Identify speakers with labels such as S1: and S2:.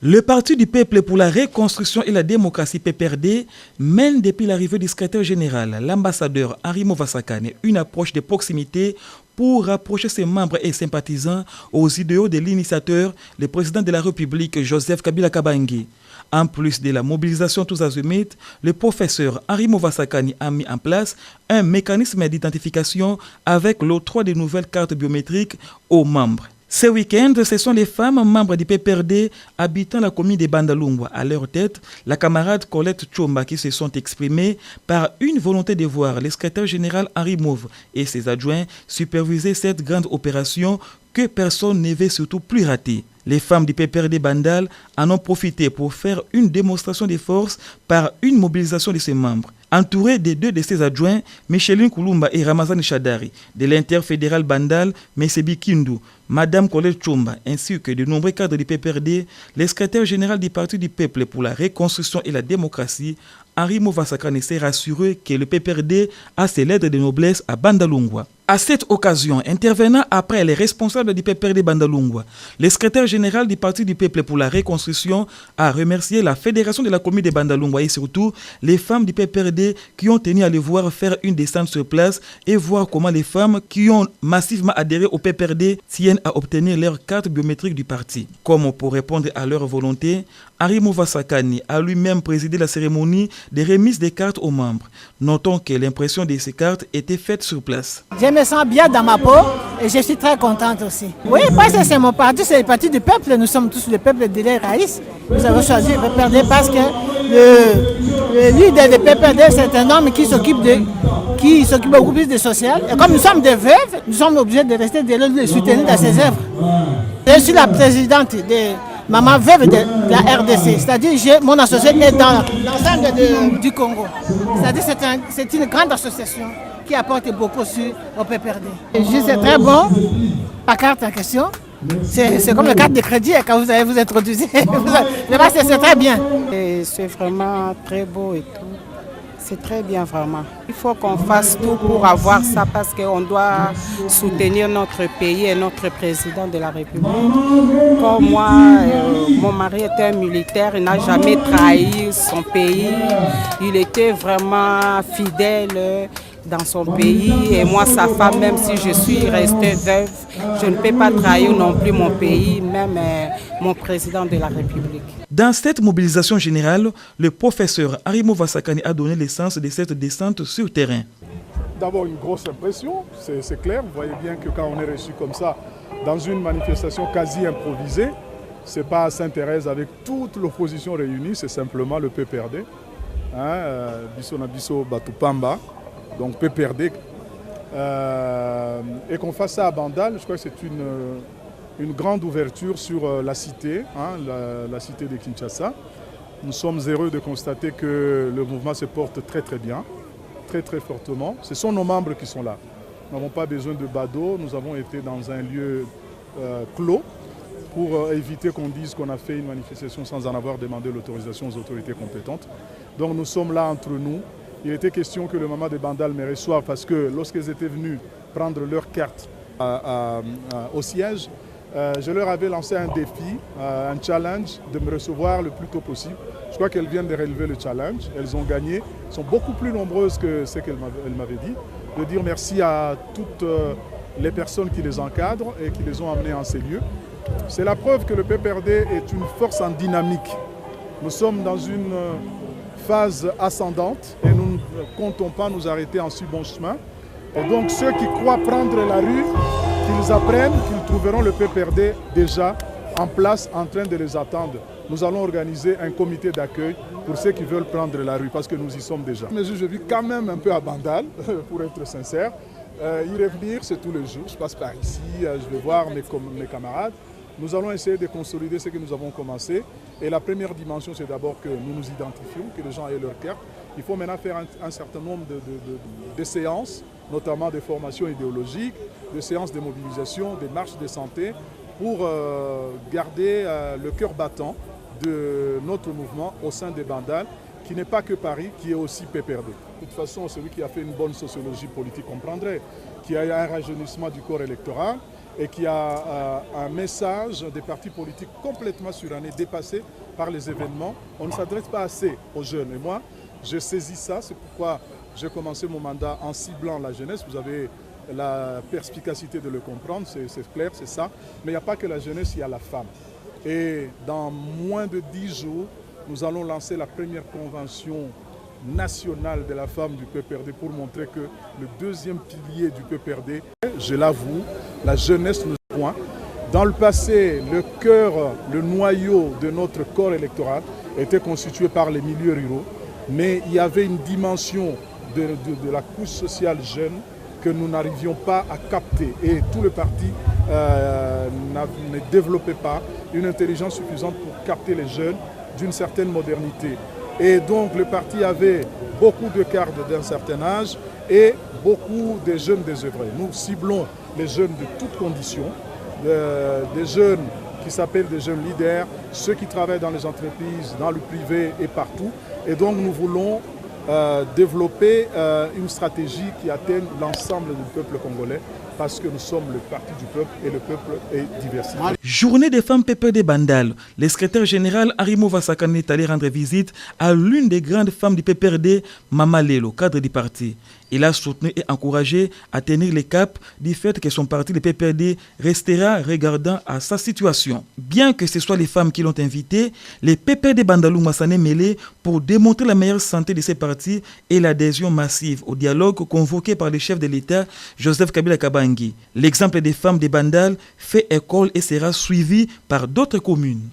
S1: Le Parti du peuple pour la reconstruction et la démocratie PPRD mène depuis l'arrivée du secrétaire général, l'ambassadeur Henri Movasakane, une approche de proximité pour rapprocher ses membres et sympathisants aux idéaux de l'initiateur, le président de la République Joseph Kabila Kabange. En plus de la mobilisation tous azimuts, le professeur Henri Movasakane a mis en place un mécanisme d'identification avec l'octroi de nouvelles cartes biométriques aux membres. Ce week-end, ce sont les femmes membres du PPRD habitant la commune de Bandalungwa. À leur tête, la camarade Colette Tchomba qui se sont exprimées par une volonté de voir le secrétaire général Henri Mouv et ses adjoints superviser cette grande opération que personne ne veut surtout plus rater. Les femmes du PPRD Bandal en ont profité pour faire une démonstration de force par une mobilisation de ses membres. Entourés des deux de ses adjoints, Micheline Koulumba et Ramazan Chadari, de l'interfédéral Bandal, Mesebi Kindu, Madame Colette Tchomba, ainsi que de nombreux cadres du PPRD, le secrétaire général du Parti du peuple pour la reconstruction et la démocratie, Henri Movasakane, s'est rassuré que le PPRD a ses lettres de noblesse à Bandalungwa. À cette occasion, intervenant après les responsables du PPRD Bandalungwa, le secrétaire général du Parti du peuple pour la reconstruction a remercié la fédération de la commune de Bandalungwa et surtout les femmes du PPRD qui ont tenu à les voir faire une descente sur place et voir comment les femmes qui ont massivement adhéré au PPRD tiennent à obtenir leur carte biométrique du parti. Comme pour répondre à leur volonté, Henri Movasakane a lui-même présidé la cérémonie de remise des cartes aux membres. Notons que l'impression de ces cartes était faite sur place.
S2: Je me sens bien dans ma peau et je suis très contente aussi. Oui, parce que c'est mon parti, c'est le parti du peuple. Nous sommes tous le peuple de l'Eraïs. Nous avons choisi le PPRD parce que le leader du PPRD, c'est un homme qui s'occupe beaucoup plus de social. Et comme nous sommes des veuves, nous sommes obligés de rester de le soutenir dans ses œuvres. Je suis la présidente de Maman Veuve de la RDC, c'est-à-dire mon associé est dans l'ensemble du Congo. C'est-à-dire c'est une grande association qui apporte beaucoup au PPRD. C'est très bon, la carte en question. C'est comme la carte de crédit quand vous allez vous introduire. C'est très bien.
S3: C'est vraiment très beau et tout. C'est très bien vraiment. Il faut qu'on fasse tout pour avoir ça parce qu'on doit soutenir notre pays et notre président de la République. Comme moi, mon mari était un militaire, il n'a jamais trahi son pays. Il était vraiment fidèle dans son pays et moi sa femme, même si je suis restée veuve, je ne peux pas trahir non plus mon pays, même mon président de la République.
S1: Dans cette mobilisation générale, le professeur Henri Movasakane a donné l'essence de cette descente sur terrain.
S4: D'abord une grosse impression, c'est clair, vous voyez bien que quand on est reçu comme ça dans une manifestation quasi improvisée, ce n'est pas à Sainte-Thérèse avec toute l'opposition réunie, c'est simplement le PPRD, Bisso Batupamba. Donc PPRD, et qu'on fasse ça à Bandal, je crois que c'est une grande ouverture sur la cité, la cité de Kinshasa. Nous sommes heureux de constater que le mouvement se porte très très bien, très très fortement. Ce sont nos membres qui sont là. Nous n'avons pas besoin de badauds, nous avons été dans un lieu clos pour éviter qu'on dise qu'on a fait une manifestation sans en avoir demandé l'autorisation aux autorités compétentes. Donc nous sommes là entre nous. Il était question que le maman de Bandal me reçoive parce que lorsqu'ils étaient venus prendre leur carte au siège, je leur avais lancé un défi, un challenge de me recevoir le plus tôt possible. Je crois qu'elles viennent de relever le challenge, elles ont gagné, elles sont beaucoup plus nombreuses que ce qu'elles m'avaient dit. De dire merci à toutes les personnes qui les encadrent et qui les ont amenées en ces lieux. C'est la preuve que le PPRD est une force en dynamique. Nous sommes dans une phase ascendante et nous ne comptons pas nous arrêter en si bon chemin. Et donc ceux qui croient prendre la rue, qu'ils apprennent qu'ils trouveront le PPRD déjà en place, en train de les attendre. Nous allons organiser un comité d'accueil pour ceux qui veulent prendre la rue, parce que nous y sommes déjà. Mais je vis quand même un peu à Bandal, pour être sincère. Y revenir, c'est tous les jours. Je passe par ici, je vais voir mes camarades. Nous allons essayer de consolider ce que nous avons commencé. Et la première dimension, c'est d'abord que nous nous identifions, que les gens aient leur carte. Il faut maintenant faire un certain nombre de séances, notamment des formations idéologiques, de séances de mobilisation, des marches de santé, pour garder le cœur battant de notre mouvement au sein des Bandal, qui n'est pas que Paris, qui est aussi PPRD. De toute façon, celui qui a fait une bonne sociologie politique comprendrait qu'il y a un rajeunissement du corps électoral et qui a un message des partis politiques complètement suranné, dépassé par les événements. On ne s'adresse pas assez aux jeunes. Et moi, je saisis ça, c'est pourquoi j'ai commencé mon mandat en ciblant la jeunesse. Vous avez la perspicacité de le comprendre, c'est clair, c'est ça. Mais il n'y a pas que la jeunesse, il y a la femme. Et dans moins de 10 jours, nous allons lancer la première convention nationale de la femme du PPRD pour montrer que le deuxième pilier du PPRD, je l'avoue, la jeunesse nous point. Dans le passé, le cœur, le noyau de notre corps électoral était constitué par les milieux ruraux, mais il y avait une dimension de la couche sociale jeune que nous n'arrivions pas à capter. Et tout le parti ne développait pas une intelligence suffisante pour capter les jeunes d'une certaine modernité. Et donc le parti avait beaucoup de cadres d'un certain âge et beaucoup de jeunes désœuvrés. Nous ciblons les jeunes de toutes conditions, des jeunes qui s'appellent des jeunes leaders, ceux qui travaillent dans les entreprises, dans le privé et partout. Et donc nous voulons développer une stratégie qui atteigne l'ensemble du peuple congolais parce que nous sommes le parti du peuple et le peuple est diversifié.
S1: Journée des femmes PPRD Bandal. Le secrétaire général Arimo Vasakane est allé rendre visite à l'une des grandes femmes du PPRD, Mama Lelo, cadre du parti. Il a soutenu et encouragé à tenir le cap du fait que son parti, le PPRD, restera regardant à sa situation. Bien que ce soit les femmes qui l'ont invité, les PPRD Bandalou Massané mêlé pour démontrer la meilleure santé de ces partis et l'adhésion massive au dialogue convoqué par le chef de l'État, Joseph Kabila Kabangi. L'exemple des femmes de Bandal fait école et sera suivi par d'autres communes.